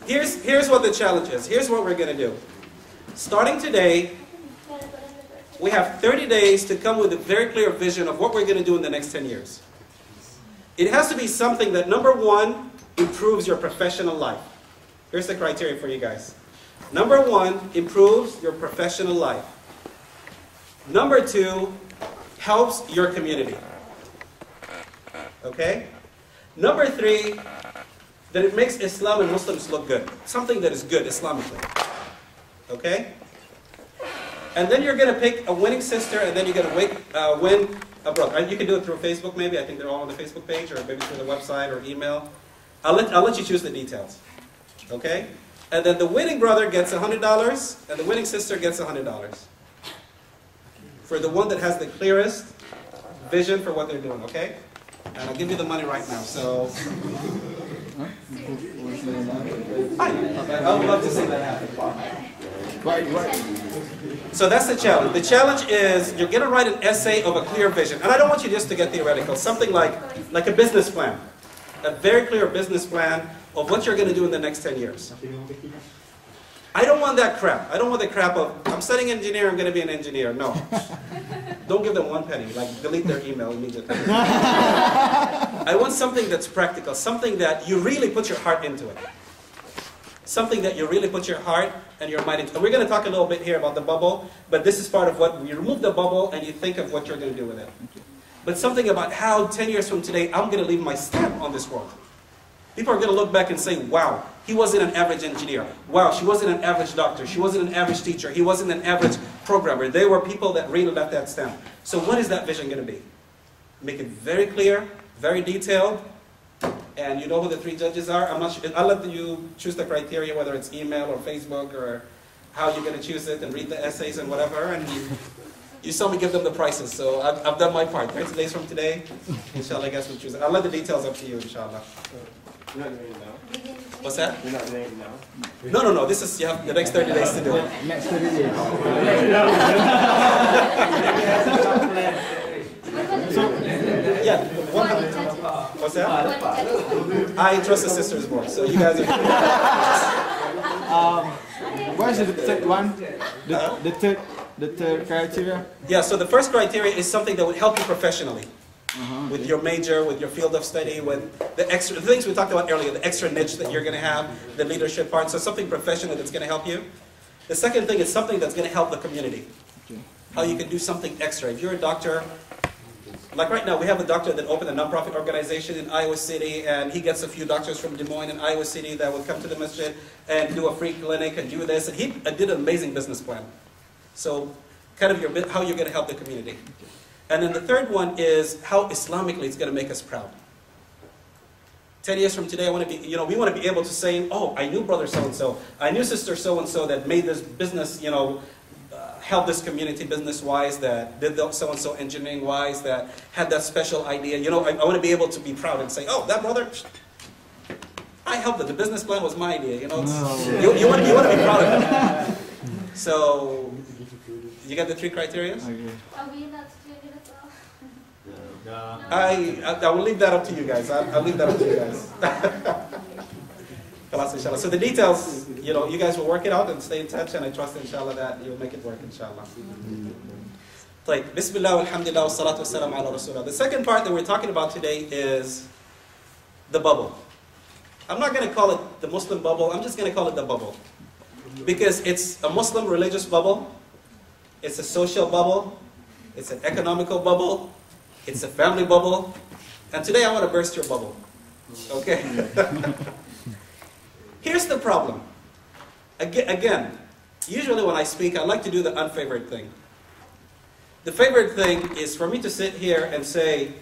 Here's what the challenge is. Here's what we're going to do. Starting today, we have 30 days to come with a very clear vision of what we're going to do in the next 10 years. It has to be something that, number one, improves your professional life. Here's the criteria for you guys. Number one, improves your professional life. Number two, helps your community. Okay? Number three, that it makes Islam and Muslims look good. Something that is good Islamically. Okay? And then you're going to pick a winning sister, and then you're going to win a brother. You can do it through Facebook, maybe. I think they're all on the Facebook page, or maybe through the website or email. I'll let you choose the details. Okay? And then the winning brother gets $100, and the winning sister gets $100. For the one that has the clearest vision for what they're doing, okay? And I'll give you the money right now, so... I would love to see that happen. So that's the challenge. The challenge is you're going to write an essay of a clear vision. And I don't want you just to get theoretical. Something like a business plan. A very clear business plan of what you're going to do in the next 10 years. I don't want that crap. I don't want the crap of, I'm studying engineer, I'm going to be an engineer. No. Don't give them 1 penny. Like, delete their email immediately. I want something that's practical. Something that you really put your heart into it. Something that you really put your heart and your mind into. And we're going to talk a little bit here about the bubble, but this is part of what, you remove the bubble and you think of what you're going to do with it. But something about how 10 years from today, I'm going to leave my stamp on this world. People are going to look back and say, wow, he wasn't an average engineer. Wow, she wasn't an average doctor. She wasn't an average teacher. He wasn't an average programmer. They were people that really left that stamp. So what is that vision going to be? Make it very clear, very detailed, and you know who the 3 judges are? I'm not sure. I'll let you choose the criteria, whether it's email or Facebook or how you're going to choose it, and read the essays and whatever. And you saw me give them the prices, so I've done my part. 30 days from today, inshallah, I guess we'll choose it. I'll let the details up to you, inshallah. You're not doing it now? What's that? You're not doing it now? No. This is, you have the next 30 days to do it. Next 30 days. Yeah. What's that? I trust the sisters more, so you guys are... What is the third one? The third criteria? Yeah, so the first criteria is something that would help you professionally. With your major, with your field of study, with the things we talked about earlier, the extra niche that you're going to have, the leadership part, so something professional that's going to help you. The second thing is something that's going to help the community. How you can do something extra. If you're a doctor, like right now, we have a doctor that opened a nonprofit organization in Iowa City, and he gets a few doctors from Des Moines and Iowa City that would come to the masjid and do a free clinic and do this, and he did an amazing business plan. So, kind of how you're going to help the community. And then the third one is how Islamically it's going to make us proud. 10 years from today, I want to be, we want to be able to say, oh, I knew brother so-and-so, I knew sister so-and-so that made this business, helped this community business-wise, that did so-and-so engineering-wise, that had that special idea. I want to be able to be proud and say, oh, that brother, I helped it. The business plan was my idea. You want to be proud of it. So, you got the 3 criteria? Are we not doing it as well? No. I will leave that up to you guys. I'll leave that up to you guys. Inshallah. So the details, you guys will work it out and stay in touch, and I trust, inshallah, that you'll make it work, inshallah. Bismillah, alhamdulillah, wa salatu wa salam ala rasulullah. The second part that we're talking about today is the bubble. I'm not going to call it the Muslim bubble. I'm just going to call it the bubble. Because it's a Muslim religious bubble. It's a social bubble. It's an economical bubble. It's a family bubble. And today I want to burst your bubble. Okay? Here's the problem. Again, usually when I speak, I like to do the unfavored thing. The favorite thing is for me to sit here and say,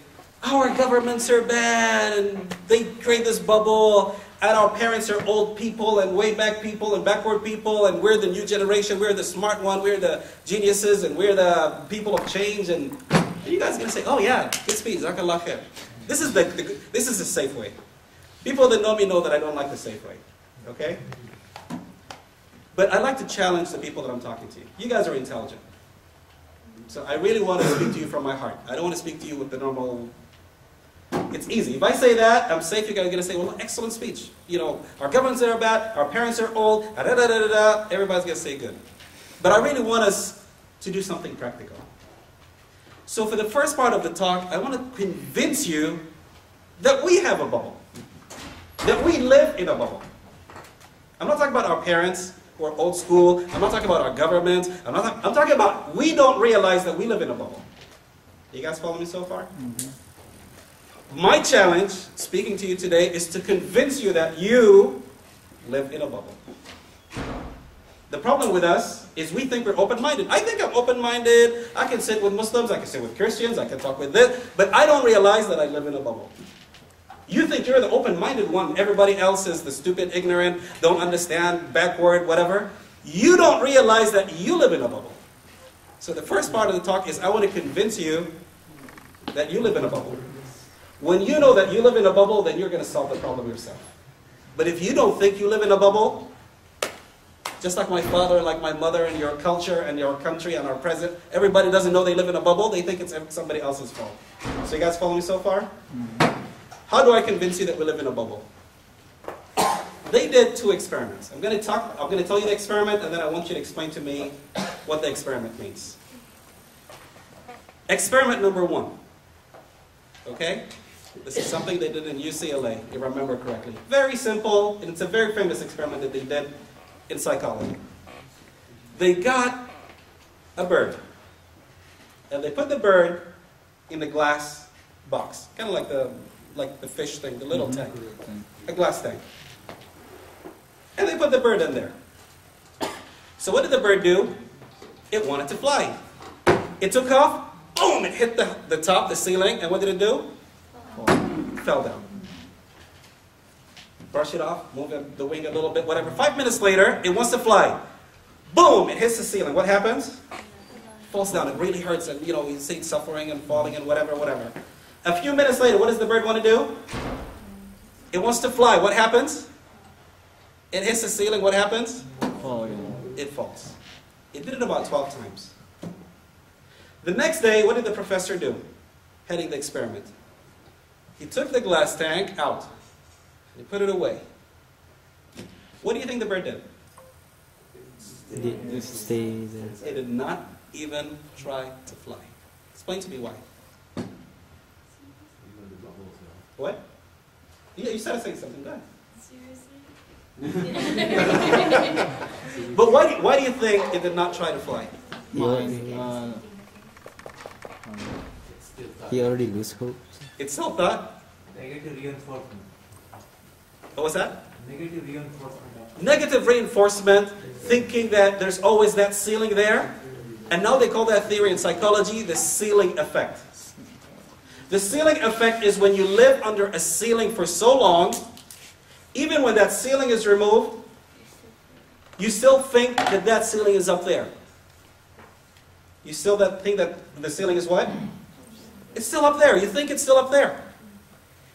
our governments are bad, and they create this bubble, and our parents are old people, and way back people, and backward people, and we're the new generation, we're the smart one, we're the geniuses, and we're the people of change, and you guys are going to say, oh yeah, good speech, Jazakallah khair. This is the safe way. People that know me know that I don't like the safe way. Okay? But I like to challenge the people that I'm talking to. You guys are intelligent. So I really want to speak to you from my heart. I don't want to speak to you with the normal, It's easy. If I say that, I'm safe. You're going to say, well, excellent speech. You know, our governments are bad, our parents are old, everybody's going to say good. But I really want us to do something practical. So for the first part of the talk, I want to convince you that we have a bubble. That we live in a bubble. I'm not talking about our parents who are old school. I'm not talking about our government. I'm talking about we don't realize that we live in a bubble. You guys follow me so far? Mm-hmm. My challenge, speaking to you today, is to convince you that you live in a bubble. The problem with us is we think we're open-minded. I think I'm open-minded. I can sit with Muslims. I can sit with Christians. I can talk with this. But I don't realize that I live in a bubble. You think you're the open-minded one. Everybody else is the stupid, ignorant, don't understand, backward, whatever. You don't realize that you live in a bubble. So the first part of the talk is I want to convince you that you live in a bubble. When you know that you live in a bubble, then you're going to solve the problem yourself. But if you don't think you live in a bubble, just like my father, like my mother, and your culture, and your country, and our president, everybody doesn't know they live in a bubble. They think it's somebody else's fault. So you guys follow me so far? Mm-hmm. How do I convince you that we live in a bubble? They did 2 experiments. I'm going to tell you the experiment, and then I want you to explain to me what the experiment means. Experiment number 1. Okay? This is something they did in UCLA, if I remember correctly. Very simple, and it's a very famous experiment that they did in psychology. They got a bird, and they put the bird in a glass box, kind of like the fish thing, the little tank, a glass tank. And they put the bird in there. So what did the bird do? It wanted to fly. It took off, boom, it hit the top, the ceiling, and what did it do? Fell down. Brush it off, move the wing a little bit, whatever. 5 minutes later, it wants to fly. Boom, it hits the ceiling. What happens? Falls down. It really hurts, and you see it suffering and falling and whatever. A few minutes later, what does the bird want to do? It wants to fly. What happens? It hits the ceiling. What happens? It falls. It did it about 12 times. The next day, what did the professor do? Heading the experiment. He took the glass tank out. He put it away. What do you think the bird did? It stayed there. It did not even try to fly. Explain to me why. What? Yeah, you started saying something. Go ahead. Seriously? But why do you think it did not try to fly? He already lose hope. It still thought. Negative reinforcement. What was that? Negative reinforcement. Negative reinforcement, thinking that there's always that ceiling there. And now they call that theory in psychology the ceiling effect. The ceiling effect is when you live under a ceiling for so long, even when that ceiling is removed, you still think that that ceiling is up there. You still think that the ceiling is what? It's still up there. You think it's still up there.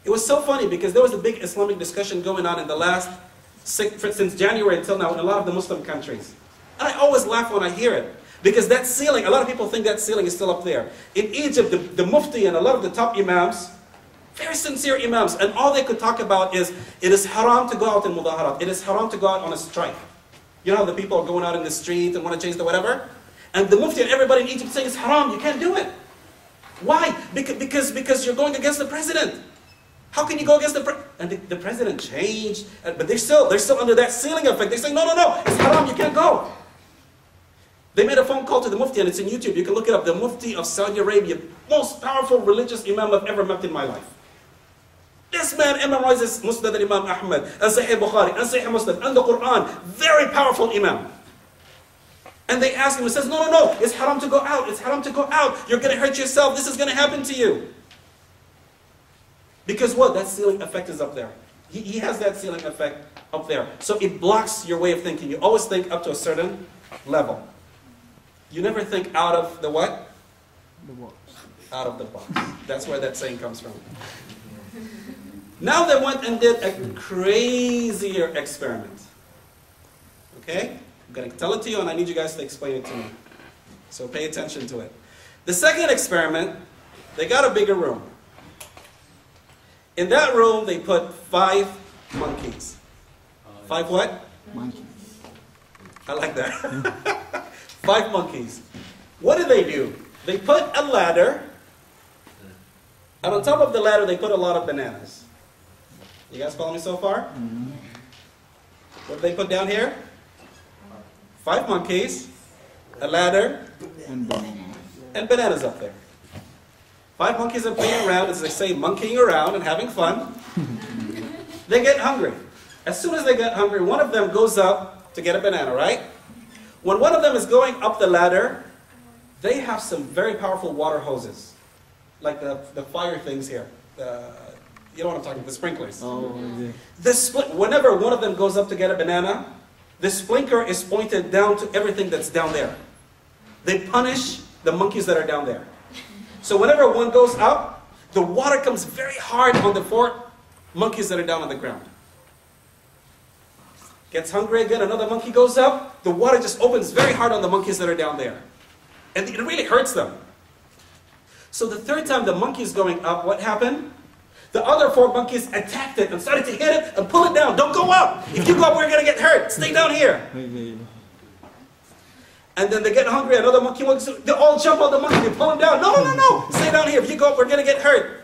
It was so funny because there was a big Islamic discussion going on in the last, since January until now, in a lot of the Muslim countries. And I always laugh when I hear it. Because that ceiling, a lot of people think that ceiling is still up there. In Egypt, the mufti and a lot of the top imams, very sincere imams, and all they could talk about is, it is haram to go out in mudaharat. It is haram to go out on a strike. You know, the people are going out in the street and want to change the whatever. And the mufti and everybody in Egypt saying it's haram, you can't do it. Why? Because you're going against the president. How can you go against the president? And the president changed, but they're still under that ceiling effect. They're saying, no, it's haram, you can't go. They made a phone call to the mufti, and it's in YouTube. You can look it up. The mufti of Saudi Arabia, most powerful religious imam I've ever met in my life. This man memorizes Musnad al-Imam Ahmad, and Sahih Bukhari, and Sahih Muslim, and the Quran. Very powerful imam. And they ask him, he says, no, it's haram to go out. It's haram to go out. You're going to hurt yourself. This is going to happen to you. Because what? That ceiling effect is up there. He has that ceiling effect up there. So it blocks your way of thinking. You always think up to a certain level. You never think out of the what? The box. Out of the box. That's where that saying comes from. Now they went and did a crazier experiment. Okay? I'm going to tell it to you and I need you guys to explain it to me. So pay attention to it. The second experiment, they got a bigger room. In that room, they put 5 monkeys. 5 what? Monkey. I like that. 5 monkeys. What do? They put a ladder, and on top of the ladder, they put a lot of bananas. You guys follow me so far? Mm-hmm. What do they put down here? 5 monkeys, a ladder, And banana. and bananas up there. 5 monkeys are playing around, as they say, monkeying around and having fun. They get hungry. As soon as they get hungry, one of them goes up to get a banana, right? When one of them is going up the ladder, they have some very powerful water hoses. Like the fire things here. You know what I'm talking about, the sprinklers. Oh, yeah. Whenever one of them goes up to get a banana, the sprinkler is pointed down to everything that's down there. They punish the monkeys that are down there. So whenever one goes up, the water comes very hard on the 4 monkeys that are down on the ground. Gets hungry again, another monkey goes up, the water just opens very hard on the monkeys that are down there. And it really hurts them. So the 3rd time the monkey is going up, what happened? The other 4 monkeys attacked it and started to hit it and pull it down. Don't go up. If you go up, we're going to get hurt. Stay down here. And then they get hungry. Another monkey wants to, they all jump on the monkey. They pull him down. No, no, no. Stay down here. If you go up, we're going to get hurt.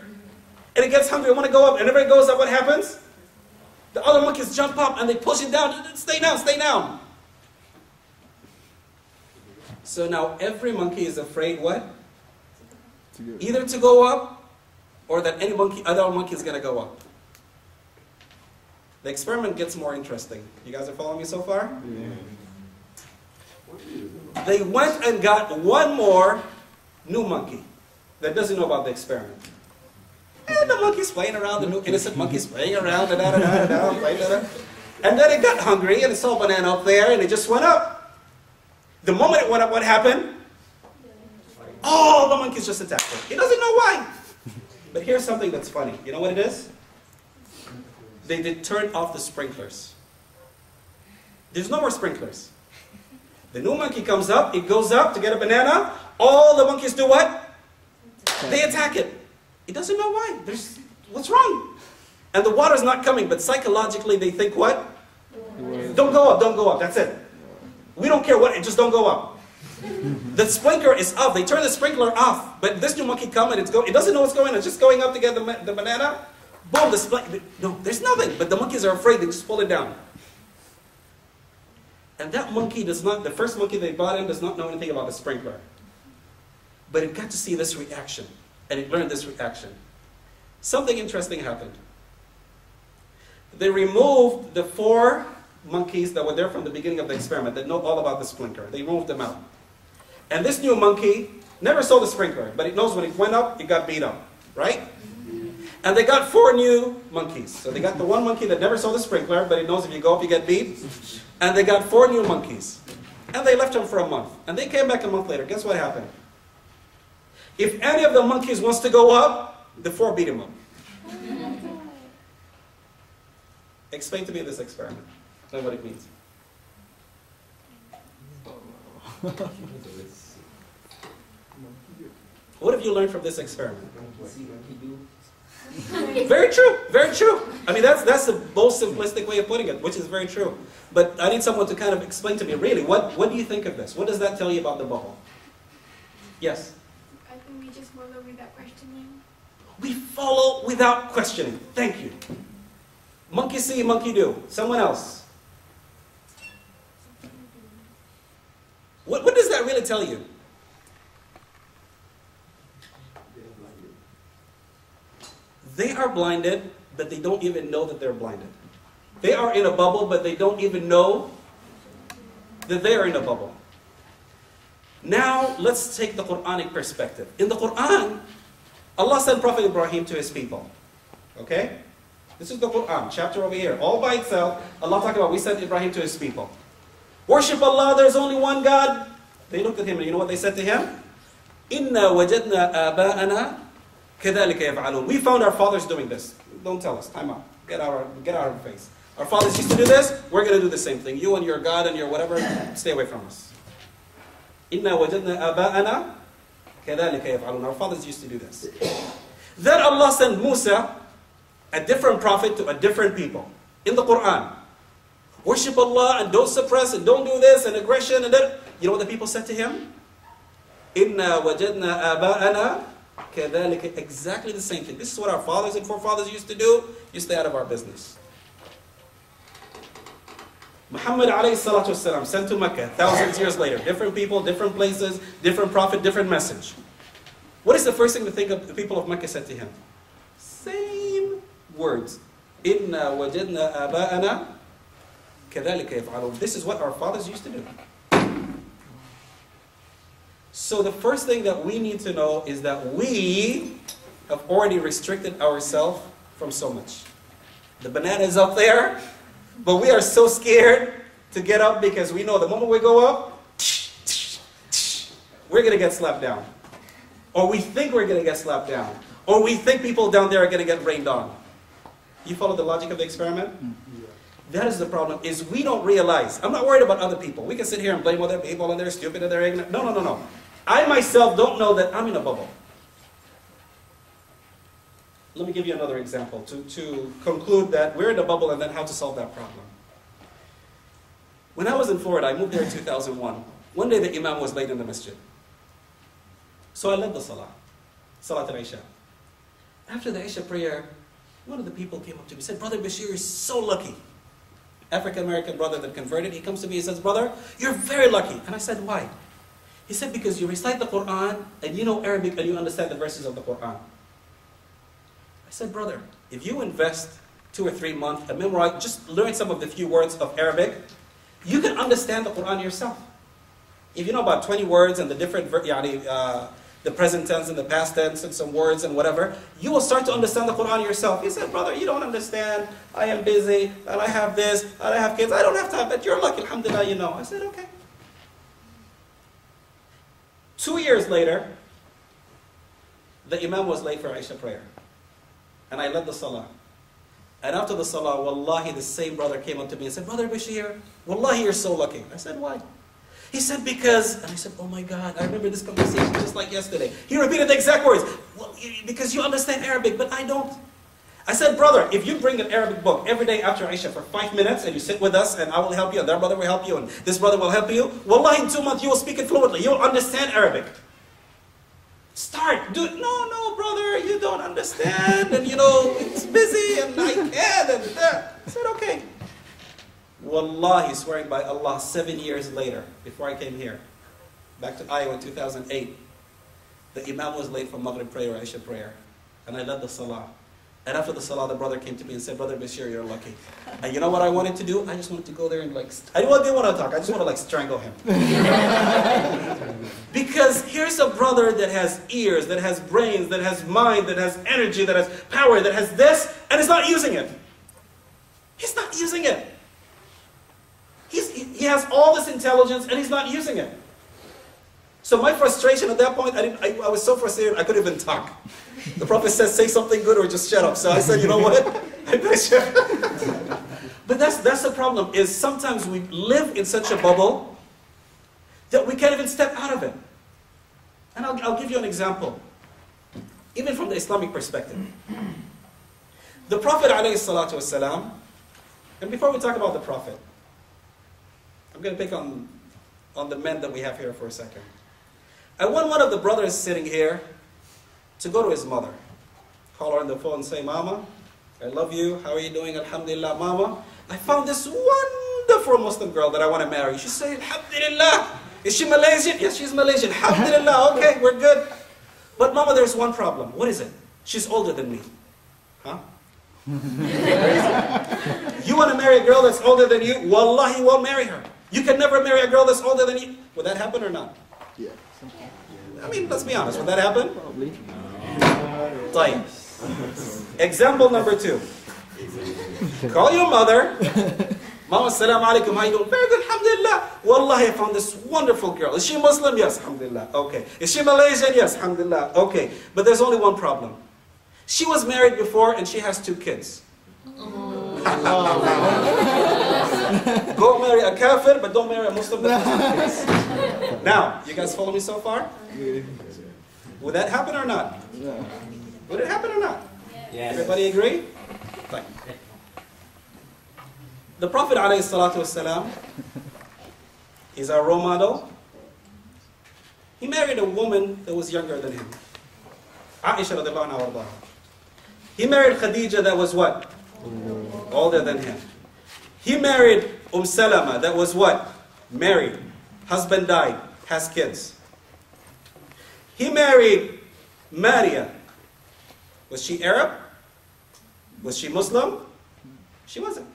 And it gets hungry. I want to go up. And everybody goes up. What happens? The other monkeys jump up and they push it down. Stay down. Stay down. So now every monkey is afraid what? Either to go up or that other monkey is going to go up. The experiment gets more interesting. You guys are following me so far? Yeah. They went and got one more new monkey that doesn't know about the experiment. And the monkey's playing around, the new innocent monkey's playing around, playing, and then it got hungry and it saw a banana up there and it just went up. The moment it went up, what happened? All the monkeys just attacked it. He doesn't know why. But here's something that's funny. You know what it is? They did turn off the sprinklers. There's no more sprinklers. The new monkey comes up, it goes up to get a banana. All the monkeys do what? They attack it. It doesn't know why. What's wrong? And the water's not coming, but psychologically they think what? Don't go up, don't go up. That's it. We don't care what, just don't go up. The sprinkler is off. They turn the sprinkler off. But this new monkey comes and it doesn't know what's going on. It's just going up to get the banana. Boom, no, there's nothing. But the monkeys are afraid. They just pull it down. And that monkey the first monkey they brought in does not know anything about the sprinkler. But it got to see this reaction. And it learned this reaction. Something interesting happened. They removed the 4 monkeys that were there from the beginning of the experiment that know all about the sprinkler. They removed them out. And this new monkey never saw the sprinkler, but it knows when it went up, it got beat up. Right? And they got 4 new monkeys. So they got the 1 monkey that never saw the sprinkler, but it knows if you go up, you get beat. And they got 4 new monkeys. And they left them for a month. And they came back a month later. Guess what happened? If any of the monkeys wants to go up, the 4 beat him up. Explain to me this experiment. Tell me what it means. What have you learned from this experiment? Very true, very true. I mean, that's the most simplistic way of putting it, which is very true. But I need someone to kind of explain to me, really, what do you think of this? What does that tell you about the bubble? Yes? I think we just follow without questioning. We follow without questioning. Thank you. Monkey see, monkey do. Someone else. What does that really tell you? They are blinded, but they don't even know that they're blinded. They are in a bubble, but they don't even know that they are in a bubble. Now, let's take the Quranic perspective. In the Quran, Allah sent Prophet Ibrahim to his people. Okay? This is the Quran, chapter over here. All by itself, Allah talking about, we sent Ibrahim to his people. Worship Allah, there's only one God. They looked at him, and you know what they said to him? Inna wajadna aba'ana kadhalika yaf'alun. We found our fathers doing this. Don't tell us. Time out. Get out of our face. Our fathers used to do this. We're going to do the same thing. You and your God and your whatever, stay away from us. Inna wajadna aba'ana kadhalika yaf'alun. Our fathers used to do this. Then Allah sent Musa a different prophet to a different people in the Quran. Worship Allah and don't suppress and don't do this and aggression and that. You know what the people said to him? Inna wajadna aba'ana kadhalika. Exactly the same thing. This is what our fathers and forefathers used to do. You stay out of our business. Muhammad alayhi salatu wasalam sent to Mecca thousands of years later. Different people, different places, different prophet, different message. What is the first thing the people of Mecca said to him? Same words. Inna wajadna aba'ana kadhalika yaf'alun. This is what our fathers used to do. So the first thing that we need to know is that we have already restricted ourselves from so much. The banana is up there, but we are so scared to get up because we know the moment we go up, we're going to get slapped down. Or we think we're going to get slapped down. Or we think people down there are going to get rained on. You follow the logic of the experiment? That is the problem, is we don't realize. I'm not worried about other people. We can sit here and blame other people and they're stupid and they're ignorant. No, no, no, no. I myself don't know that I'm in a bubble. Let me give you another example to conclude that we're in a bubble and then how to solve that problem. When I was in Florida, I moved there in 2001. One day the imam was late in the masjid. So I led the salah, Salat al-Isha. After the Isha prayer, one of the people came up to me and said, Brother Bashir is so lucky. African-American brother that converted, he comes to me and says, Brother, you're very lucky. And I said, why? He said, because you recite the Quran and you know Arabic and you understand the verses of the Quran. I said, brother, if you invest 2 or 3 months and memorize, just learn some of the few words of Arabic, you can understand the Quran yourself. If you know about 20 words and the different, the present tense and the past tense and some words and whatever, you will start to understand the Quran yourself. He said, brother, you don't understand. I am busy and I have this and I have kids. I don't have time, but you're lucky. Alhamdulillah, you know. I said, okay. 2 years later, the imam was late for Isha prayer. And I led the salah. And after the salah, wallahi, the same brother came up to me and said, Brother Bashir, wallahi, you're so lucky. I said, why? He said, because, and I said, oh my God, I remember this conversation just like yesterday. He repeated the exact words. Well, because you understand Arabic, but I don't. I said, brother, if you bring an Arabic book every day after Isha for 5 minutes and you sit with us and I will help you and that brother will help you and this brother will help you, wallahi, in 2 months you will speak it fluently. You will understand Arabic. Start. Do it. No, no, brother, you don't understand. And you know, it's busy and I can't. And that. I said, okay. Wallahi, swearing by Allah, 7 years later, before I came here, back to Iowa in 2008, the imam was late for Maghrib prayer or Isha prayer. And I led the salah. And after the salah, the brother came to me and said, Brother Bashir, you're lucky. And you know what I wanted to do? I just wanted to go there and I didn't want to talk. I just want to strangle him. Because here's a brother that has ears, that has brains, that has mind, that has energy, that has power, that has this, and is not using it. He's not using it. He has all this intelligence and he's not using it. So my frustration at that point, I was so frustrated I couldn't even talk. The Prophet says, say something good or just shut up. So I said, you know what? I better shut up. But that's the problem, is sometimes we live in such a bubble that we can't even step out of it. And I'll give you an example, even from the Islamic perspective. The Prophet ﷺ, and before we talk about the Prophet, I'm going to pick on the men that we have here for a second. I want one of the brothers sitting here to go to his mother. Call her on the phone and say, Mama, I love you. How are you doing? Alhamdulillah, Mama. I found this wonderful Muslim girl that I want to marry. She said, Alhamdulillah. Is she Malaysian? Yes, she's Malaysian. Alhamdulillah. Okay, we're good. But Mama, there's one problem. What is it? She's older than me. Huh? You want to marry a girl that's older than you? Wallahi, won't marry her. You can never marry a girl that's older than you. Would that happen or not? Yeah. I mean, let's be honest. Would that happen? Probably. طيب. Example number 2. Call your mother. Mama, assalamu alaikum. How you doing? Very good, alhamdulillah. Wallahi, I found this wonderful girl. Is she Muslim? Yes, alhamdulillah. Okay. Is she Malaysian? Yes, alhamdulillah. Okay. But there's only one problem. She was married before and she has 2 kids. Go marry a kafir, but don't marry a Muslim that has 2 kids. Now, you guys follow me so far? Would that happen or not? Yeah. Would it happen or not? Yes. Everybody agree? The Prophet ﷺ is our role model. He married a woman that was younger than him. Aisha radiallahu anha. He married Khadija that was what? Older than him. He married Salama that was what? Married. Husband died. Has kids. He married Maria. Was she Arab? Was she Muslim? She wasn't.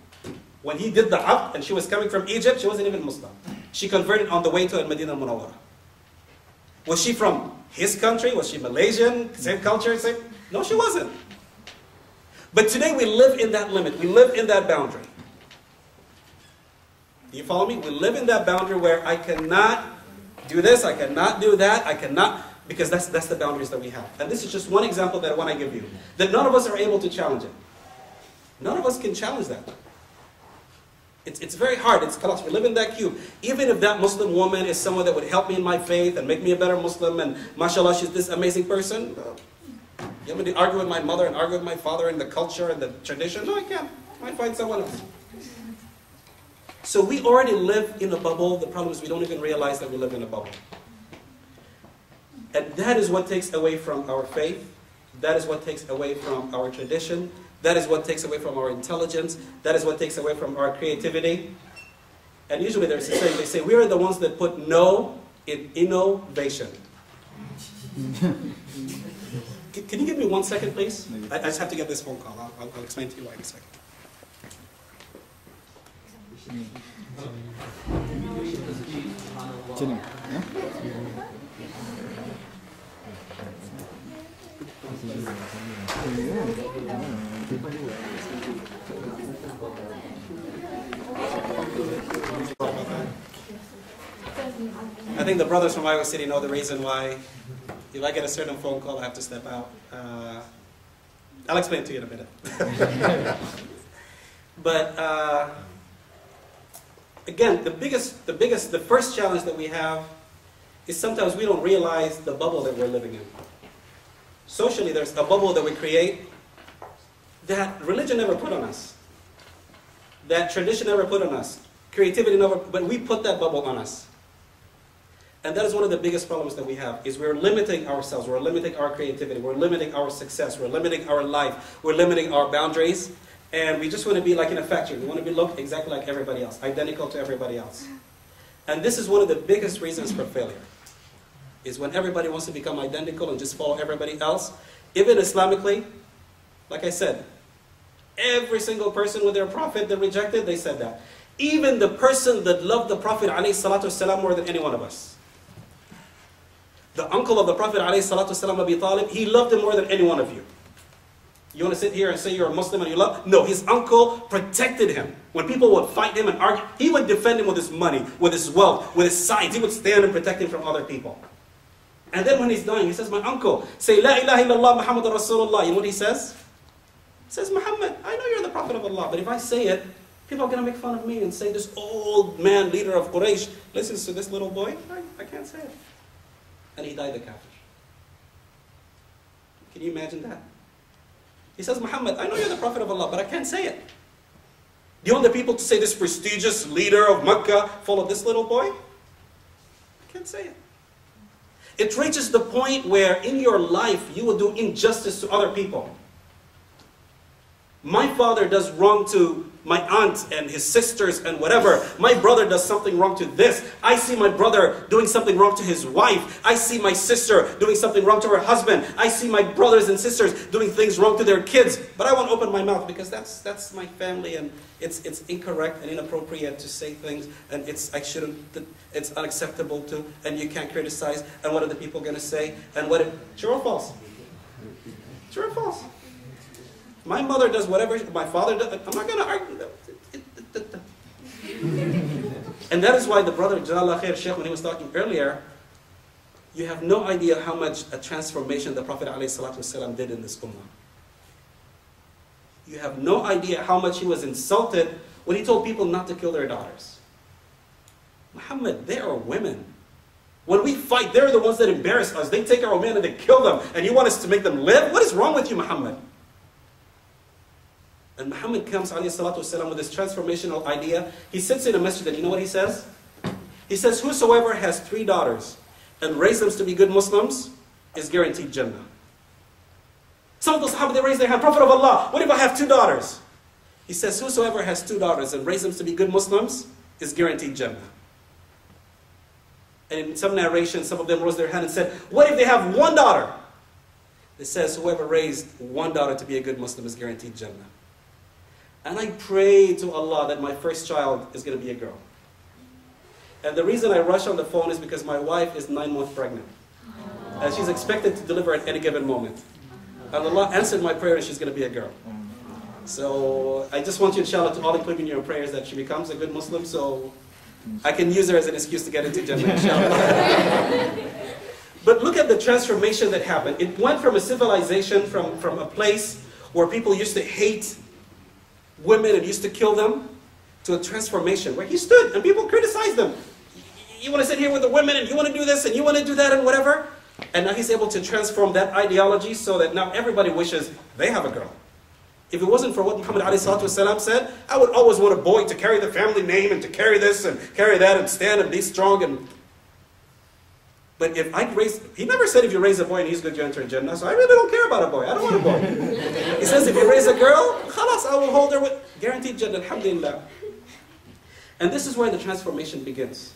When he did the Aqd and she was coming from Egypt, she wasn't even Muslim. She converted on the way to Al-Madinah al-Munawwarah. Was she from his country? Was she Malaysian? Same culture? Same? No, she wasn't. But today we live in that limit. We live in that boundary. Do you follow me? We live in that boundary where I cannot do this, I cannot do that, I cannot, because that's the boundaries that we have. And this is just one example that I want to give you. That none of us are able to challenge it. None of us can challenge that. It's very hard. It's khalas. We live in that cube. Even if that Muslim woman is someone that would help me in my faith and make me a better Muslim, and mashallah, she's this amazing person. You want me to argue with my mother and argue with my father and the culture and the tradition? No, I can't. I might find someone else. So we already live in a bubble. The problem is we don't even realize that we live in a bubble. And that is what takes away from our faith. That is what takes away from our tradition. That is what takes away from our intelligence. That is what takes away from our creativity. And usually there's a saying, they say, we are the ones that put no in innovation. Can you give me 1 second, please? I just have to get this phone call. I'll explain to you why in a second. I think the brothers from Iowa City know the reason why. If I get a certain phone call, I have to step out. I'll explain to you in a minute. But again, the first challenge that we have is sometimes we don't realize the bubble that we're living in. Socially, there's a bubble that we create that religion never put on us, that tradition never put on us, creativity never, but we put that bubble on us. And that is one of the biggest problems that we have, is we're limiting ourselves, we're limiting our creativity, we're limiting our success, we're limiting our life, we're limiting our boundaries, and we just want to be like in a factory. We want to be look exactly like everybody else, identical to everybody else. And this is one of the biggest reasons for failure, is when everybody wants to become identical and just follow everybody else. Even Islamically, like I said, every single person with their prophet that rejected, they said that. Even the person that loved the Prophet ﷺ more than any one of us. The uncle of the Prophet ﷺ, Abi Talib, he loved him more than any one of you. You want to sit here and say you're a Muslim and you love? No, his uncle protected him. When people would fight him and argue, he would defend him with his money, with his wealth, with his science. He would stand and protect him from other people. And then when he's dying, he says, my uncle, say, La ilaha illallah Muhammad Rasulullah. You know what he says? He says, Muhammad, I know you're the Prophet of Allah, but if I say it, people are going to make fun of me and say, this old man, leader of Quraysh, listens to this little boy. I can't say it. And he died the kafir. Can you imagine that? He says, Muhammad, I know you're the Prophet of Allah, but I can't say it. Do you want the people to say this prestigious leader of Mecca followed this little boy? I can't say it. It reaches the point where in your life you will do injustice to other people. My father does wrong to my aunt and his sisters and whatever. My brother does something wrong to this. I see my brother doing something wrong to his wife. I see my sister doing something wrong to her husband. I see my brothers and sisters doing things wrong to their kids. But I won't open my mouth because that's my family, and it's incorrect and inappropriate to say things, and it's unacceptable to, and you can't criticize, and what are the people going to say? And what if, true or false? True or false? My mother does whatever my father does. I'm not going to argue. And that is why the brother, Jazakallah Khair Sheikh, when he was talking earlier, you have no idea how much a transformation the Prophet ﷺ did in this ummah. You have no idea how much he was insulted when he told people not to kill their daughters. Muhammad, they are women. When we fight, they're the ones that embarrass us. They take our men and they kill them. And you want us to make them live? What is wrong with you, Muhammad? And Muhammad comes, alayhi salatu wasalam, with this transformational idea. He sits in a masjid, and you know what he says? He says, whosoever has 3 daughters and raise them to be good Muslims is guaranteed Jannah. Some of the Sahaba, they raise their hand, Prophet of Allah, what if I have 2 daughters? He says, whosoever has 2 daughters and raise them to be good Muslims is guaranteed Jannah. And in some narrations, some of them rose their hand and said, what if they have 1 daughter? It says, whoever raised 1 daughter to be a good Muslim is guaranteed Jannah. And I pray to Allah that my first child is going to be a girl. And the reason I rush on the phone is because my wife is 9 months pregnant. And she's expected to deliver at any given moment. And Allah answered my prayer and she's going to be a girl. So I just want you, inshallah, to all include in your prayers that she becomes a good Muslim so I can use her as an excuse to get into Jannah, inshallah. But look at the transformation that happened. It went from a civilization, from a place where people used to hate women and used to kill them, to a transformation where he stood and people criticized him. You want to sit here with the women and you want to do this and you want to do that and whatever. And now he's able to transform that ideology so that now everybody wishes they have a girl. If it wasn't for what Muhammad ﷺ said, I would always want a boy to carry the family name and to carry this and carry that and stand and be strong. But if I raise, he never said if you raise a boy and he's good, you enter Jannah. So I really don't care about a boy. I don't want a boy. He says if you raise a girl, khalas, I will hold her with guaranteed Jannah, alhamdulillah. And this is where the transformation begins.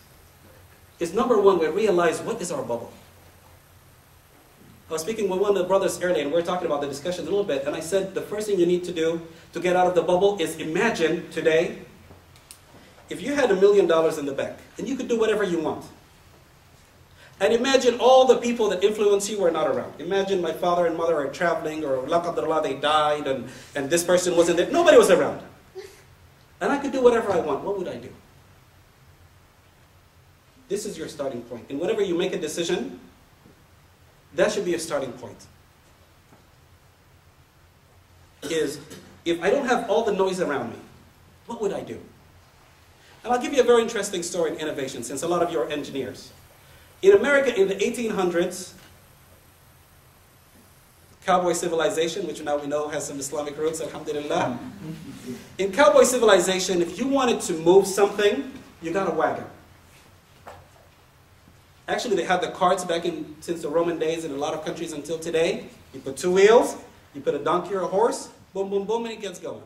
Is number one, we realize what is our bubble. I was speaking with one of the brothers earlier, and we were talking about the discussion a little bit, and I said the first thing you need to do to get out of the bubble is imagine today, if you had $1 million in the bank, and you could do whatever you want. And imagine all the people that influence you were not around. Imagine my father and mother are traveling, or la qadrallah, they died, and this person wasn't there. Nobody was around. And I could do whatever I want. What would I do? This is your starting point. And whenever you make a decision, that should be a starting point. Is, if I don't have all the noise around me, what would I do? And I'll give you a very interesting story in innovation, since a lot of you are engineers. In America in the 1800s, cowboy civilization, which now we know has some Islamic roots, alhamdulillah. In cowboy civilization, if you wanted to move something, you got a wagon. Actually, they had the carts back since the Roman days in a lot of countries until today. You put 2 wheels, you put a donkey or a horse, boom, boom, boom, and it gets going.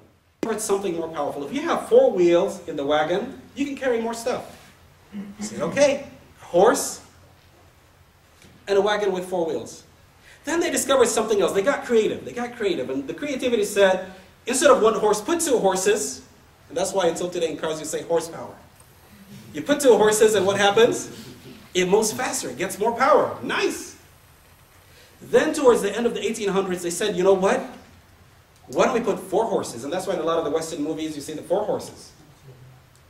Or it's something more powerful. If you have 4 wheels in the wagon, you can carry more stuff. You say, okay, horse and a wagon with 4 wheels. Then they discovered something else. They got creative. And the creativity said, instead of 1 horse, put 2 horses. And that's why until today in cars you say horsepower. You put 2 horses and what happens? It moves faster, it gets more power. Nice. Then towards the end of the 1800s, they said, you know what? Why don't we put 4 horses? And that's why in a lot of the Western movies you see the 4 horses.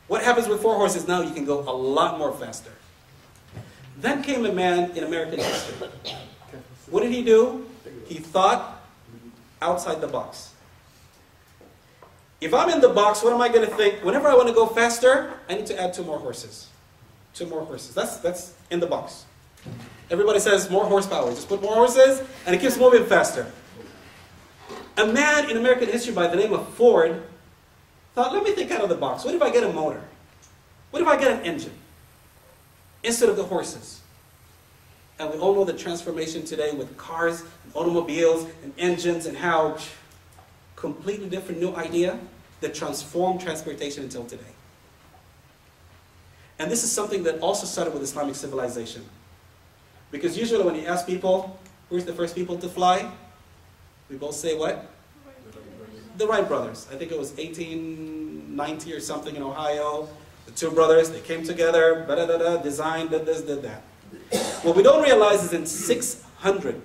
What happens with 4 horses? Now you can go a lot more faster. Then came a man in American history. What did he do? He thought outside the box. If I'm in the box, what am I going to think? Whenever I want to go faster, I need to add 2 more horses. 2 more horses. That's in the box. Everybody says more horsepower. Just put more horses and it keeps moving faster. A man in American history by the name of Ford thought, let me think out of the box. What if I get a motor? What if I get an engine instead of the horses? And we all know the transformation today with cars, and automobiles, and engines, and how completely different new idea that transformed transportation until today. And this is something that also started with Islamic civilization. Because usually when you ask people, who's the first people to fly? We both say what? The Wright brothers. I think it was 1890 or something in Ohio. The 2 brothers, they came together, designed, did this, did that. What we don't realize is in 600,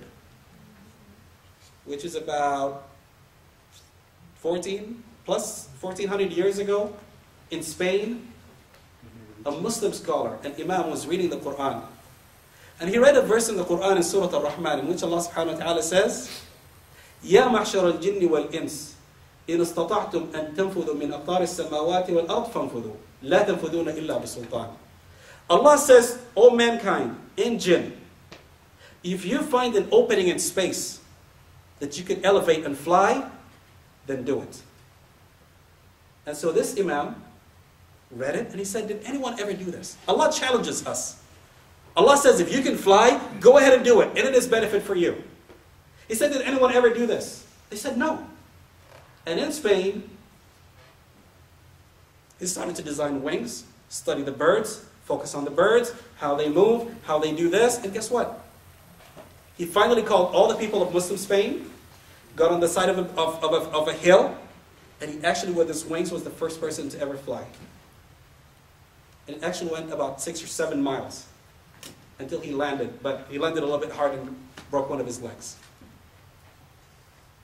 which is about 1400 years ago, in Spain, a Muslim scholar, an imam, was reading the Quran. And he read a verse in the Quran in Surah Al-Rahman, in which Allah subhanahu wa ta'ala says, يَا مَعْشَرَ الْجِنِّ وَالْإِنسِ إِنْ اسْتَطَعْتُمْ أَن تَنْفُذُوا مِنْ أَقْطَارِ السَّمَاوَاتِ وَالْأَرْضِ فَانْفُذُوا لَا تَنْفُذُونَ إِلَّا بِسُلْطَانٍ. Allah says, O mankind, in jinn, if you find an opening in space that you can elevate and fly, then do it. And so this imam read it and he said, did anyone ever do this? Allah challenges us. Allah says, if you can fly, go ahead and do it, and it is benefit for you. He said, did anyone ever do this? They said, no. And in Spain, he started to design wings, study the birds, focus on the birds, how they move, how they do this, and guess what? He finally called all the people of Muslim Spain, got on the side of a hill, and he actually, with his wings, was the first person to ever fly. And it actually went about 6 or 7 miles until he landed, but he landed a little bit hard and broke one of his legs.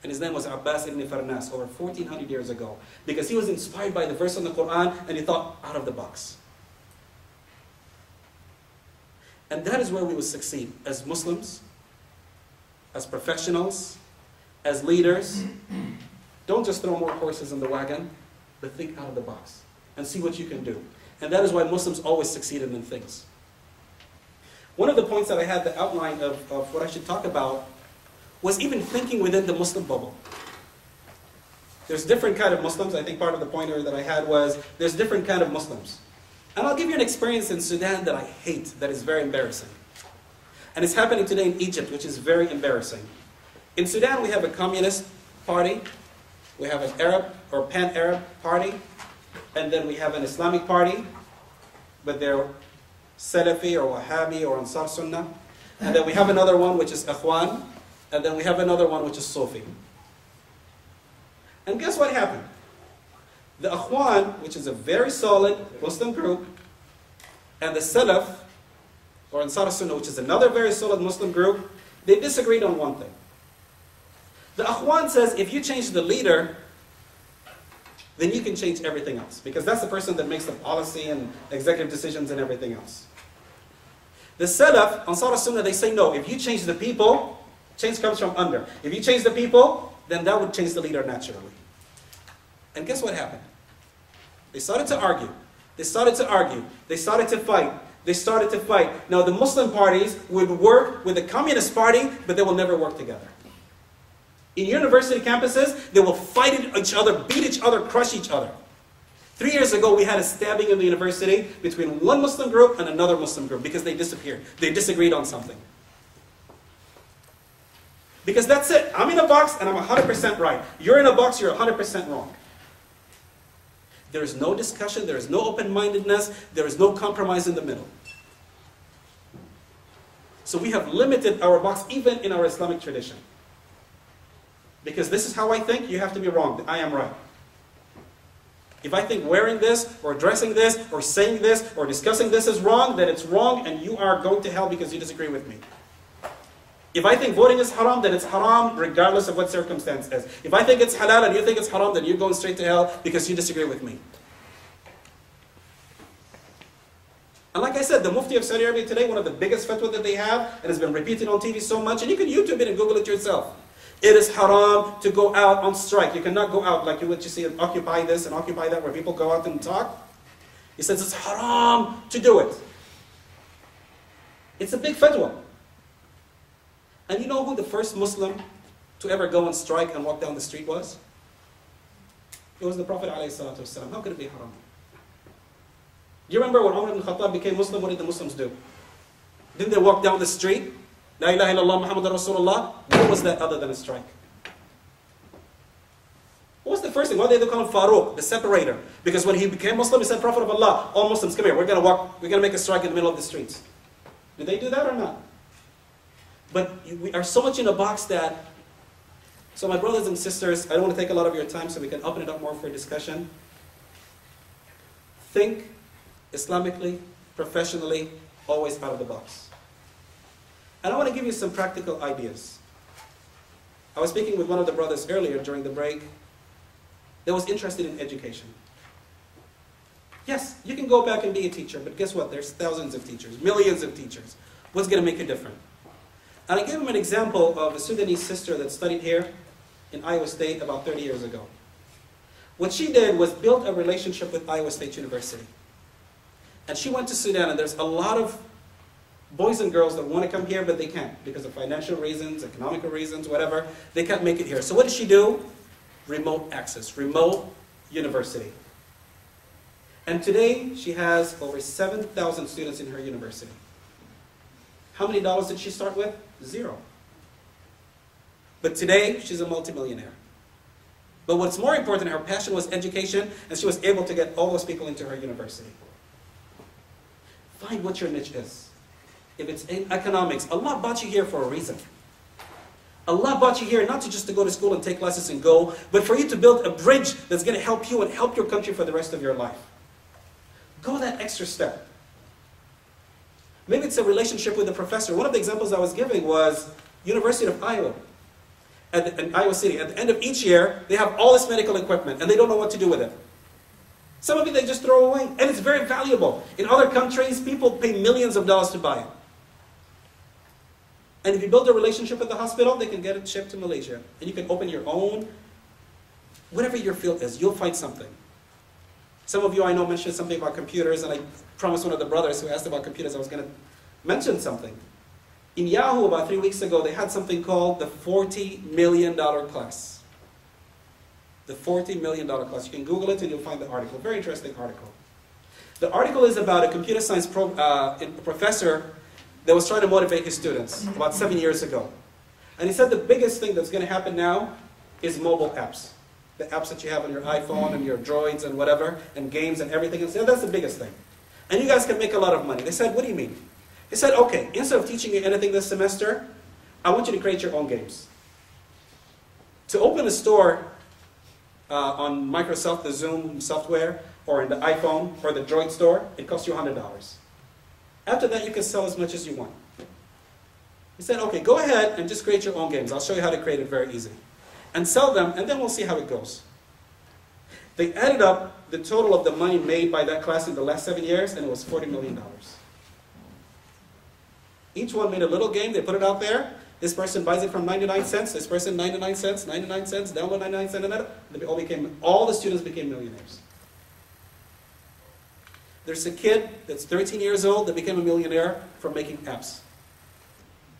And his name was Abbas ibn Farnas, over 1400 years ago, because he was inspired by the verse in the Quran and he thought out of the box. And that is where we will succeed as Muslims, as professionals, as leaders. Don't just throw more horses in the wagon, but think out of the box and see what you can do. And that is why Muslims always succeeded in things. One of the points that I had the outline of what I should talk about was even thinking within the Muslim bubble. There's different kind of Muslims. I think part of the pointer that I had was there's different kind of Muslims. And I'll give you an experience in Sudan that I hate, that is very embarrassing. And it's happening today in Egypt, which is very embarrassing. In Sudan, we have a communist party, we have an Arab or pan-Arab party, and then we have an Islamic party, but they're Salafi or Wahhabi or Ansar Sunnah. And then we have another one which is Ikhwan, and then we have another one which is Sufi. And guess what happened? The Ikhwan, which is a very solid Muslim group, and the Salaf, or Ansar Sunnah, which is another very solid Muslim group, they disagreed on one thing. The Ikhwan says, if you change the leader, then you can change everything else. Because that's the person that makes the policy and executive decisions and everything else. The Salaf, Ansar Sunnah, they say, no, if you change the people, change comes from under. If you change the people, then that would change the leader naturally. And guess what happened? They started to argue. They started to argue. They started to fight. They started to fight. Now the Muslim parties would work with the Communist Party, but they will never work together. In university campuses, they will fight each other, beat each other, crush each other. 3 years ago, we had a stabbing in the university between one Muslim group and another Muslim group because they disappeared. They disagreed on something. Because that's it. I'm in a box and I'm 100% right. You're in a box, you're 100% wrong. There is no discussion, there is no open-mindedness, there is no compromise in the middle. So we have limited our box even in our Islamic tradition. Because this is how I think, you have to be wrong. I am right. If I think wearing this, or dressing this, or saying this, or discussing this is wrong, then it's wrong and you are going to hell because you disagree with me. If I think voting is haram, then it's haram regardless of what circumstance is. If I think it's halal and you think it's haram, then you're going straight to hell because you disagree with me. And like I said, the Mufti of Saudi Arabia today, one of the biggest fatwa that they have, and has been repeated on TV so much, and you can YouTube it and Google it yourself. It is haram to go out on strike. You cannot go out like what you see in Occupy this and Occupy that, where people go out and talk. He says it's haram to do it. It's a big fatwa. And you know who the first Muslim to ever go on strike and walk down the street was? It was the Prophet ﷺ. How could it be haram? Do you remember when Umar ibn Khattab became Muslim, what did the Muslims do? Didn't they walk down the street? La ilaha illallah Muhammadur Rasulullah. What was that other than a strike? What was the first thing? Why did they call him Faruq, the separator? Because when he became Muslim, he said, Prophet of Allah, all Muslims, come here, we're going to make a strike in the middle of the streets. Did they do that or not? But we are so much in a box that, so my brothers and sisters, I don't want to take a lot of your time so we can open it up more for discussion. Think Islamically, professionally, always out of the box. And I want to give you some practical ideas. I was speaking with one of the brothers earlier during the break that was interested in education. Yes, you can go back and be a teacher, but guess what? There's thousands of teachers, millions of teachers. What's going to make it different? And I gave him an example of a Sudanese sister that studied here in Iowa State about 30 years ago. What she did was build a relationship with Iowa State University. And she went to Sudan, and there's a lot of boys and girls that want to come here, but they can't because of financial reasons, economical reasons, whatever. They can't make it here. So what did she do? Remote access, remote university. And today, she has over 7,000 students in her university. How many dollars did she start with? 0. But today, she's a multimillionaire. But what's more important, her passion was education, and she was able to get all those people into her university. Find what your niche is. If it's in economics, Allah brought you here for a reason. Allah brought you here not to just to go to school and take lessons and go, but for you to build a bridge that's going to help you and help your country for the rest of your life. Go that extra step. Maybe it's a relationship with a professor. One of the examples I was giving was University of Iowa. In Iowa City. At the end of each year, they have all this medical equipment, and they don't know what to do with it. Some of it they just throw away, and it's very valuable. In other countries, people pay millions of dollars to buy it. And if you build a relationship with the hospital, they can get it shipped to Malaysia. And you can open your own, whatever your field is, you'll find something. Some of you I know mentioned something about computers, and I promised one of the brothers who asked about computers I was going to mention something. In Yahoo, about 3 weeks ago, they had something called the $40 million class. The $40 million class. You can Google it and you'll find the article. Very interesting article. The article is about a computer science professor that was trying to motivate his students about 7 years ago. And he said the biggest thing that's going to happen now is mobile apps. The apps that you have on your iPhone and your droids and whatever, and games and everything. And so that's the biggest thing. And you guys can make a lot of money. They said, what do you mean? He said, okay, instead of teaching you anything this semester, I want you to create your own games. To open a store on Microsoft, the Zoom software, or in the iPhone, or the Droid store, it costs you $100. After that, you can sell as much as you want. He said, okay, go ahead and just create your own games. I'll show you how to create it very easy. And sell them, and then we'll see how it goes. They added up the total of the money made by that class in the last 7 years, and it was $40 million. Each one made a little game, they put it out there. This person buys it from 99 cents, this person 99 cents, 99 cents, download 99 cents, and all the students became millionaires. There's a kid that's 13 years old that became a millionaire from making apps.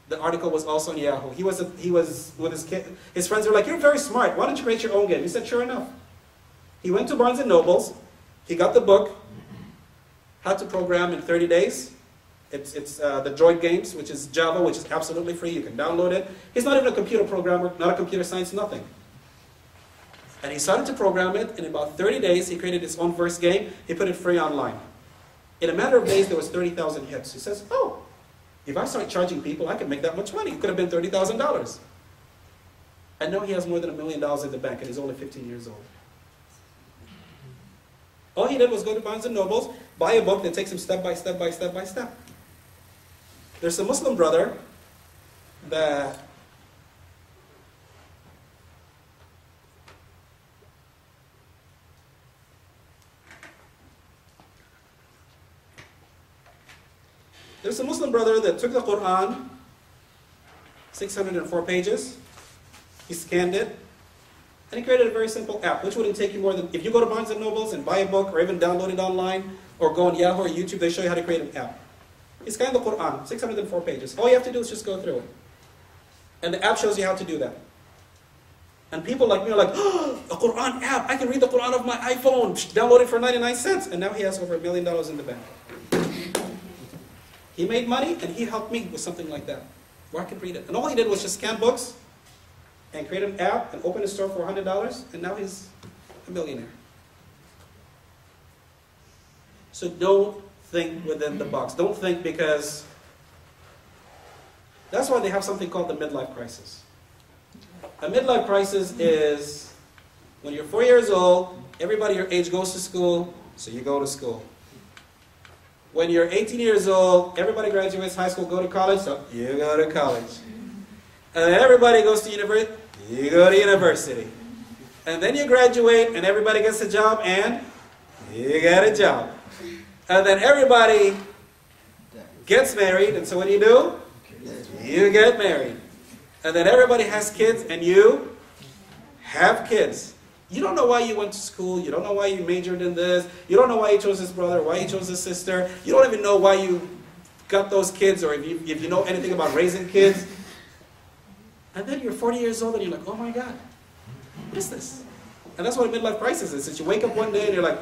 The article was also on Yahoo. He was with his kid. His friends were like, you're very smart, why don't you create your own game? He said, sure enough. He went to Barnes & Noble's, he got the book, how to program in 30 days. It's the Droid games, which is Java, which is absolutely free. You can download it. He's not even a computer programmer, not a computer science, nothing. And he started to program it. In about 30 days, he created his own first game. He put it free online. In a matter of days, there was 30,000 hits. He says, oh, if I start charging people, I can make that much money. It could have been $30,000. And now he has more than $1 million in the bank, and he's only 15 years old. All he did was go to Barnes & Noble's, buy a book that takes him step by step by step by step. There's a Muslim brother that took the Quran, 604 pages, he scanned it, and he created a very simple app, which wouldn't take you more than, if you go to Barnes & Noble's and buy a book, or even download it online, or go on Yahoo or YouTube, they show you how to create an app. He scanned the Quran, 604 pages. All you have to do is just go through it. And the app shows you how to do that. And people like me are like, oh, a Quran app, I can read the Quran off my iPhone, download it for 99 cents. And now he has over $1 million in the bank. He made money, and he helped me with something like that, where I could read it. And all he did was just scan books, and create an app, and open a store for $100, and now he's a millionaire. So don't think within the box. Don't think because... That's why they have something called the midlife crisis. A midlife crisis is when you're 4 years old, everybody your age goes to school, so you go to school. When you're 18 years old, everybody graduates high school, go to college, so you go to college. And then everybody goes to university, you go to university. And then you graduate, and everybody gets a job, and you get a job. And then everybody gets married, and so what do? You get married. And then everybody has kids, and you have kids. You don't know why you went to school, you don't know why you majored in this, you don't know why you chose this brother, why you chose this sister, you don't even know why you got those kids, or if you know anything about raising kids. And then you're 40 years old, and you're like, oh my God, what is this? And that's what a midlife crisis is. You wake up one day, and you're like,